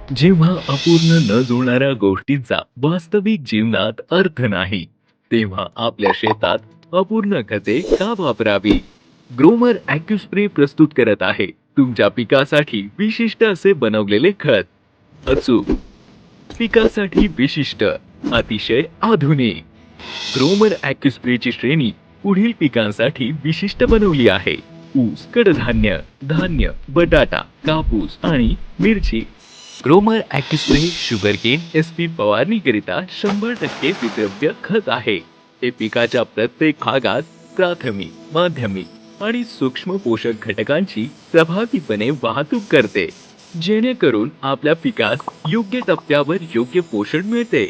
जेव्हा अपूर्ण न जुळणाऱ्या गोष्टींचा वास्तविक जीवनात अर्थ नाही, तेव्हा आपल्या शेतात अपूर्ण खते का वापरावी? ग्रोमर ॲक्युस्प्रे प्रस्तुत करत आहे तुमच्या पिकासाठी विशिष्ट असे बनवलेले खत. अचूक, पिकासाठी विशिष्ट, अतिशय आधुनिक. ग्रोमर ॲक्युस्प्रेची श्रेणी पुढील पिकांसाठी विशिष्ट बनवली आहे: ऊस, कडधान्य, धान्य, बटाटा, कापूस आणि मिरची. ग्रोमर ॲक्युस्प्रे शुगरकेन एसपी फवारणीकरिता 100% विद्रव्य खत आहे. हे पिकाच्या प्रत्येक भागात प्राथमिक, माध्यमिक आणि सूक्ष्म पोषक घटकांची प्रभावीपणे वाहतूक करते, जेणेकरून आपल्या पिकास योग्य टप्प्यावर योग्य पोषण मिळते.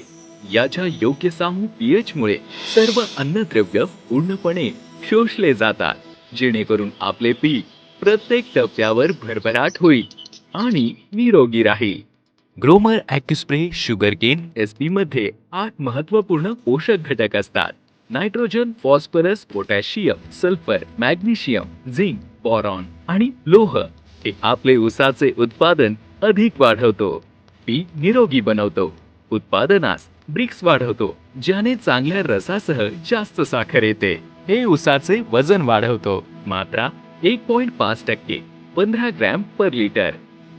याच्या योग्य सामू पीएच मुळे सर्व अन्नद्रव्य पूर्णपणे शोषले जातात, जेणेकरून आपले पीक प्रत्येक टप्प्यावर भरभराट होईल आणि निरोगी राहील. ग्रोमर ॲक्युस्प्रे शुगरकेन एसपी मध्ये 8 महत्त्वपूर्ण पोषक घटक असतात: nitrogen, phosphorus, potassium, sulphur, magnesium, zinc, boron आणि लोह. हे आपले ऊसाचे उत्पादन अधिक वाढवतो, पीक निरोगी बनवतो, उत्पादनास ब्रिक्स वाढवतो, ज्याने चांगल्या रसासह जास्त साखर येते. हे ऊसाचे वजन वाढवतो, मात्रा 1.5%, 15 ग्रॅम पर लिटर.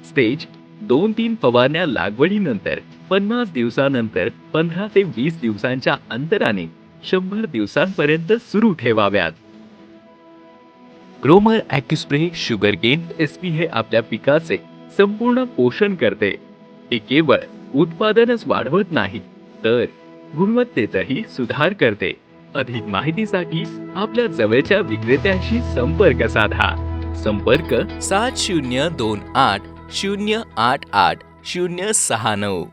स्टेज 2-3 फवारण्या लागवडीनंतर 50 दिवसानंतर 15 ते 20 दिवसांच्या अंतराने 100 दिवसांपर्यंत सुरू ठेवाव्यात. ग्रोमर ॲक्युस्प्रे शुगरकेन एसपी हे आपल्या पिकाचे संपूर्ण पोषण करते. हे केवळ उत्पादनच वाढवत नाही, तर गुणवत्तेतही सुधार करते. अधिक माहितीसाठी आपल्या जवळच्या विक्रेत्याशी संपर्क साधा. संपर्क 7028 088 069.